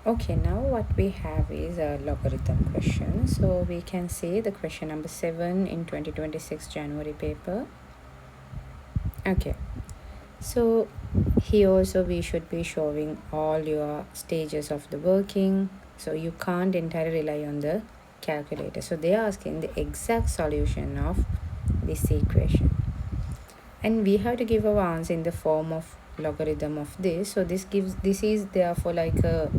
Okay, now what we have is a logarithm question. So we can say the question number 7 in 2026 January paper. Okay, so here also we should be showing all your stages of the working. So you can't entirely rely on the calculator. So they are asking the exact solution of this equation. And we have to give our answer in the form of logarithm of this. So this is therefore like a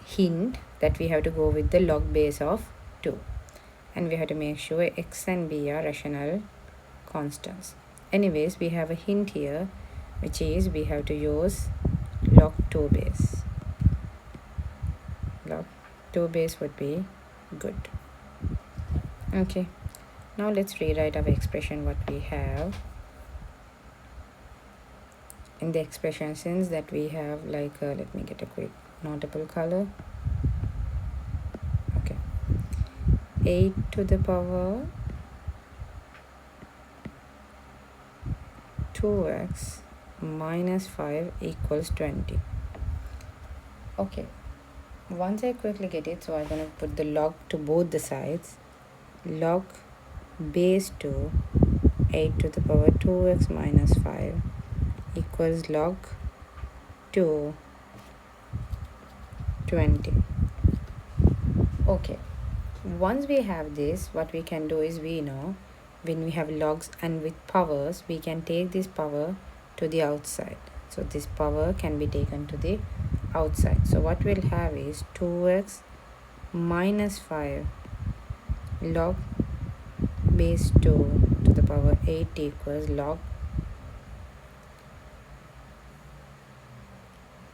hint that we have to go with the log base of 2, and we have to make sure x and b are rational constants. Anyways, we have a hint here, which is we have to use log 2 base. Log 2 base would be good. Okay, now let's rewrite our expression what we have. In the expression, since that we have like let me get a quick notable color. Okay, 8 to the power 2x minus 5 equals 20. Okay, once I quickly get it, so I'm going to put the log to both the sides. Log base 2 8 to the power 2x minus 5 equals log 2 20. Okay, once we have this, what we can do is, we know when we have logs and with powers, we can take this power to the outside. So this power can be taken to the outside. So what we'll have is 2x minus 5 log base 2 to the power 8 equals log,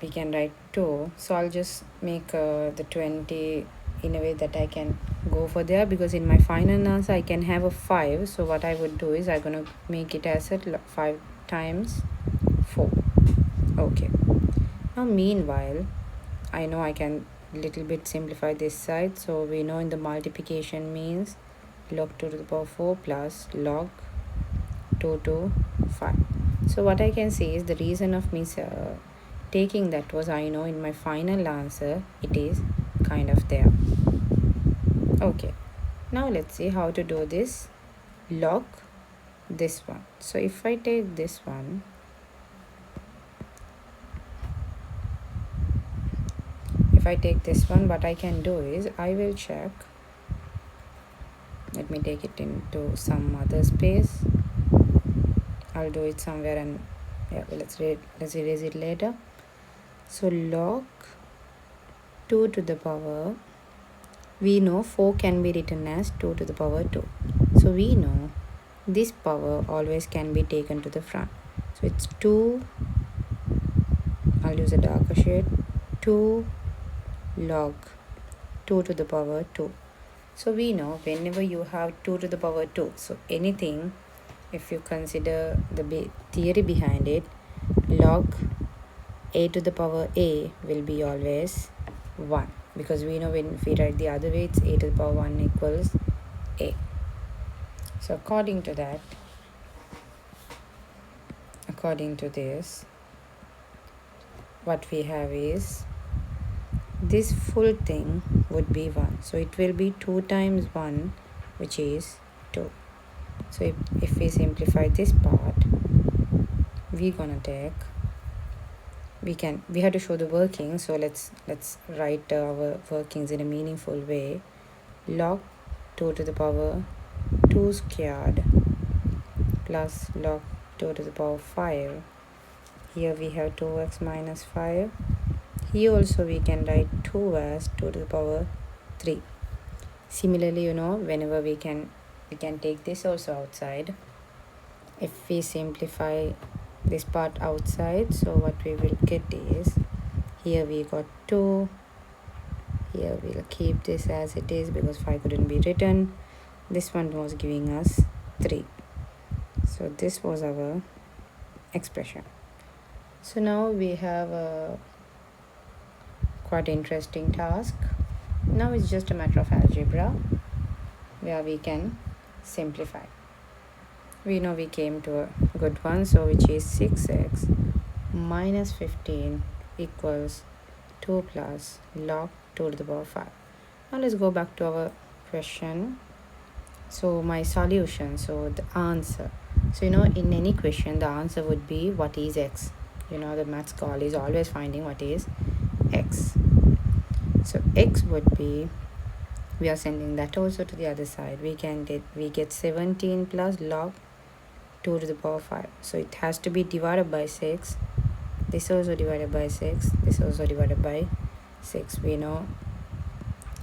we can write 2. So I'll just make the 20 in a way that I can go for there, because in my final answer I can have a 5. So what I would do is I'm going to make it as a 5 times 4. Okay, now meanwhile I know I can little bit simplify this side. So we know in the multiplication means log 2 to the power 4 plus log 2 to 5. So what I can say is the reason of me taking that was, I know in my final answer it is kind of there. Okay, now let's see how to do this log this one. So if I take this one, what I can do is I will check. Let me take it into some other space. I'll do it somewhere, and yeah, let's erase it later. So log 2 to the power, we know 4 can be written as 2 to the power 2. So we know this power always can be taken to the front. So it's 2, I'll use a darker shade, 2 log 2 to the power 2. So we know whenever you have 2 to the power 2, so anything, if you consider the theory behind it, log a to the power a will be always 1, because we know when we write the other way, it's a to the power 1 equals a. So according to this, what we have is this full thing would be 1. So it will be 2 times 1, which is 2. So if we simplify this part, we're gonna take, we have to show the working. So let's write our workings in a meaningful way. Log 2 to the power 2 squared plus log 2 to the power 5. Here we have 2x minus 5. Here also we can write 2 as 2 to the power 3. Similarly, you know, whenever we can take this also outside. If we simplify this part outside, so what we will get is, here we got 2. Here we'll keep this as it is because 5 couldn't be written. This one was giving us 3. So this was our expression. So now we have a quite interesting task. Now it's just a matter of algebra where we can simplify. We know we came to a good one, so which is 6x minus 15 equals 2 plus log 2 to the power 5. Now let's go back to our question. So my solution, so the answer. So in any question the answer would be what is x. The maths call is always finding what is x. So x would be, we are sending that also to the other side. We get 17 plus log 2 to the power 5. So it has to be divided by 6. This also divided by 6. This also divided by 6. We know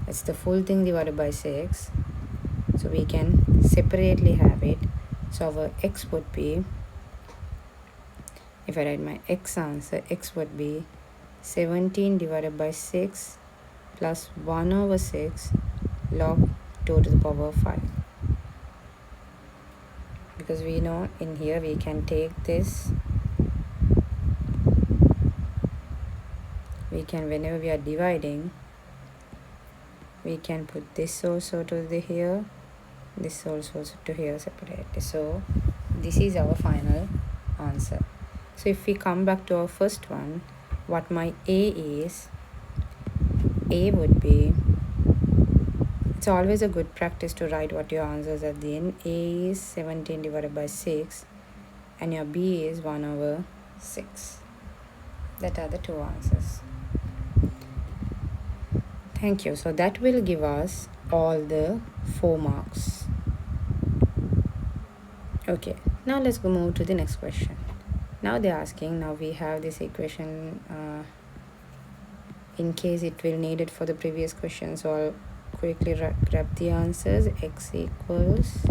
it's the full thing divided by 6. So we can separately have it. So our x would be, if I write my x answer, x would be 17 divided by 6 plus 1 over 6 log 2 to the power 5. Because we know in here we can take this, we can, whenever we are dividing, we can put this also to the here, this also to here separately. So this is our final answer. So if we come back to our first one, what my a is, a would be, it's always a good practice to write what your answers at the end. A is 17 divided by 6 and your b is 1 over 6. That are the two answers. Thank you. So that will give us all the 4 marks. Okay, now let's go move to the next question. Now they're asking, now we have this equation in case it will need it for the previous question. So I'll quickly grab the answers. X equals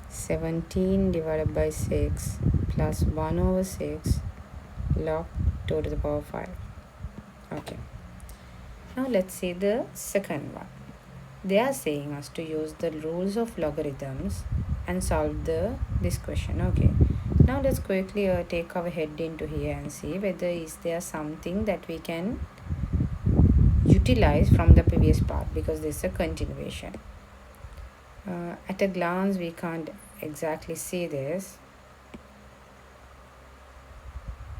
17 divided by 6 plus 1 over 6 log 2 to the power 5. Okay, now let's see the second one. They are saying us to use the rules of logarithms and solve this question. Okay, now let's quickly take our head into here and see whether is there something that we can utilize from the previous part, because this is a continuation. At a glance we can't exactly see this.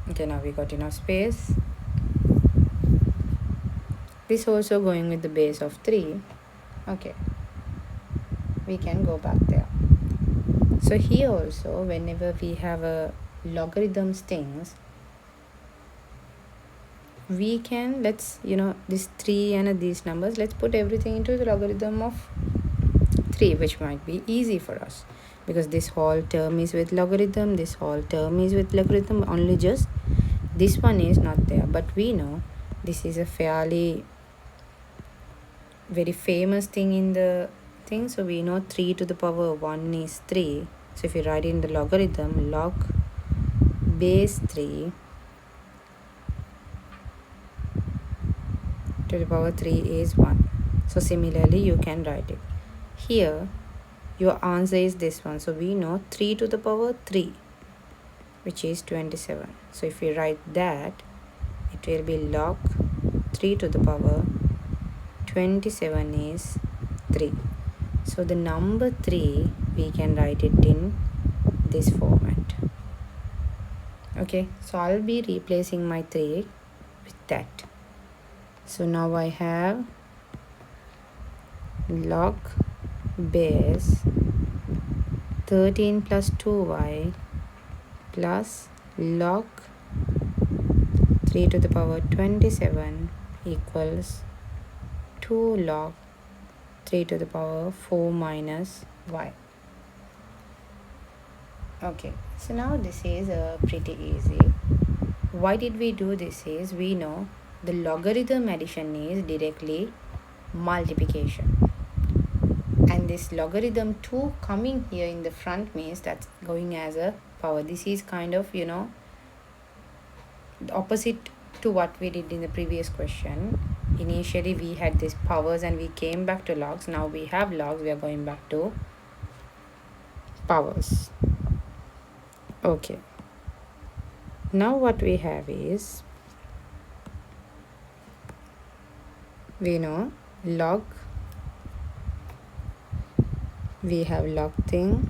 Okay, now we got enough space. This also going with the base of 3. Okay, we can go back there. So here also, whenever we have a logarithms things, we can, let's, this 3 and these numbers, let's put everything into the logarithm of 3, which might be easy for us, because this whole term is with logarithm, this whole term is with logarithm, only just this one is not there. But we know this is a fairly very famous thing in the thing. So we know 3 to the power 1 is 3. So if you write in the logarithm, log base 3 to the power 3 is 1. So similarly you can write it. Here your answer is this one. So we know 3 to the power 3, which is 27. So if we write that, it will be log 3 to the power 27 is 3. So the number 3, we can write it in this format. Okay, so I'll be replacing my 3 with that. So now I have log base 13 plus 2y plus log 3 to the power 27 equals 2 log 3 to the power 4 minus y. Okay, so now this is pretty easy. Why did we do this is, we know the logarithm addition is directly multiplication, and this logarithm 2 coming here in the front means that's going as a power. This is kind of, the opposite to what we did in the previous question. Initially we had these powers and we came back to logs. Now we have logs, we are going back to powers. Okay, now what we have is, we know log, we have log thing,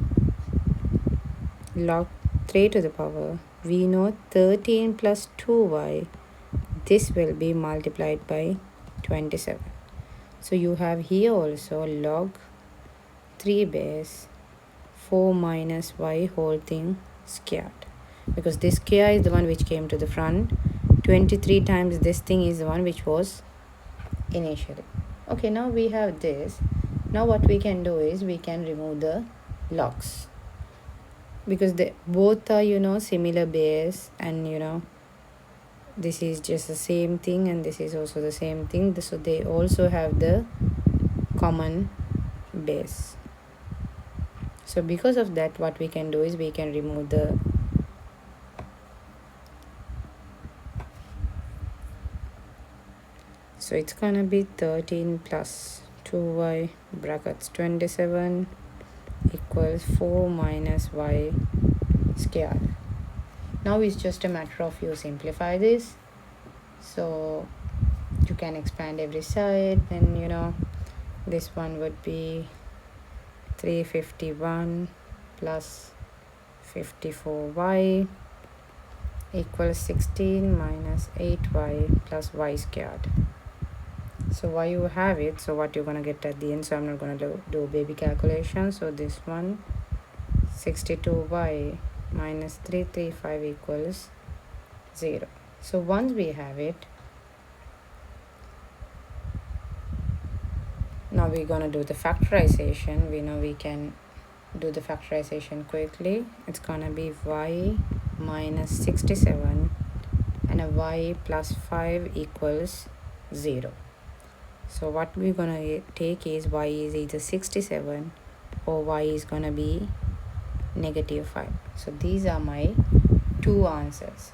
log 3 to the power we know 13 plus 2y, this will be multiplied by 27. So you have here also log 3 base 4 minus y whole thing squared, because this square is the one which came to the front. 23 times this thing is the one which was initially. Okay, now we have this. Now what we can do is we can remove the logs, because they both are similar base, and this is just the same thing and this is also the same thing, so they also have the common base. So because of that, what we can do is we can remove the so it's gonna be 13 plus 2y brackets 27 equals 4 minus y squared. Now it's just a matter of you simplify this, so you can expand every side, and this one would be 351 plus 54y equals 16 minus 8y plus y squared. So why you have it, so what you're gonna get at the end, so I'm not gonna do baby calculation. So this one 62y minus 335 equals 0. So once we have it, now we're gonna do the factorization. We know we can do the factorization quickly. It's gonna be y minus 67 and a y plus 5 equals 0. So what we're gonna take is y is either 67 or y is gonna be negative 5. So these are my two answers.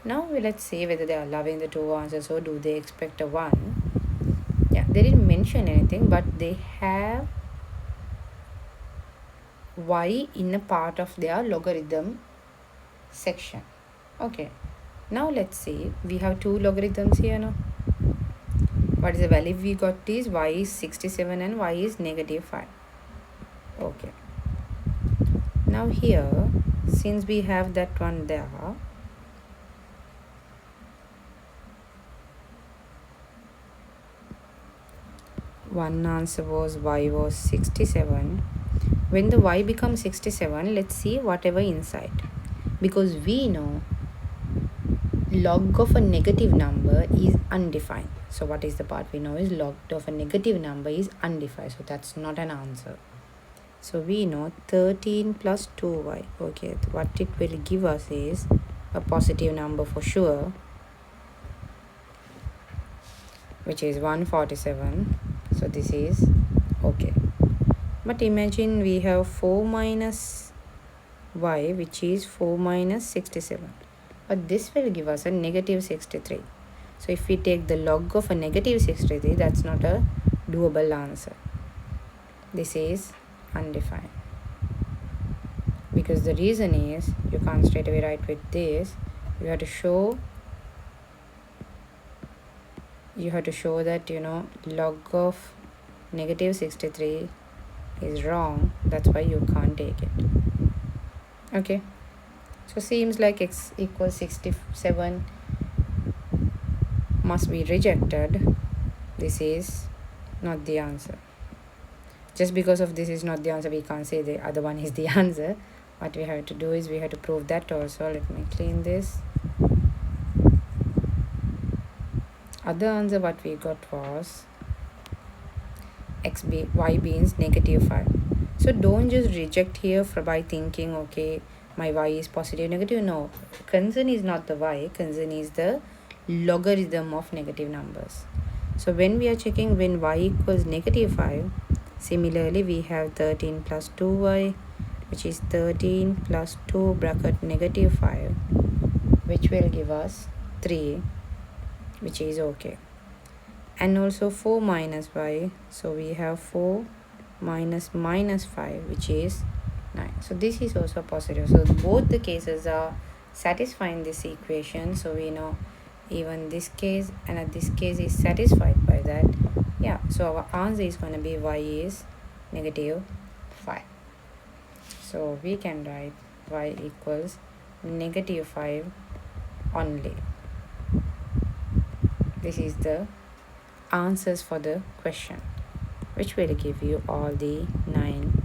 Now let's see whether they are loving the two answers or do they expect a 1. Yeah, they didn't mention anything, but they have y in a part of their logarithm section. Okay, now let's see, we have two logarithms here now. What is the value we got is y is 67 and y is negative 5. Okay, now here, since we have that one there, one answer was y was 67. When the y becomes 67, let's see whatever inside, because we know log of a negative number is undefined. So what is the part we know is log of a negative number is undefined, so that's not an answer. So we know 13 plus 2y. Okay, what it will give us is a positive number for sure, which is 147. So this is okay. But imagine we have 4 minus y, which is 4 minus 67. But this will give us a negative 63. So if we take the log of a negative 63, that's not a doable answer. This is undefined. Because the reason is, you can't straight away write with this. You have to show that log of negative 63 is wrong. That's why you can't take it. Okay, so seems like x equals 67 must be rejected. This is not the answer. Just because of this is not the answer, we can't say the other one is the answer. What we have to do is we have to prove that also. Let me clean this. Other answer what we got was y means negative 5. So don't just reject here by thinking, okay, my y is positive, negative. No, concern is not the y, concern is the logarithm of negative numbers. So when we are checking when y equals negative 5, similarly we have 13 plus 2y, which is 13 plus 2 bracket negative 5, which will give us 3, which is okay. And also 4 minus y, so we have 4 minus minus 5, which is 9. So this is also positive. So both the cases are satisfying this equation. So we know even this case and this case is satisfied by that. Yeah, so our answer is going to be y is negative 5. So we can write y equals -5 only. This is the answers for the question, which will give you all the 9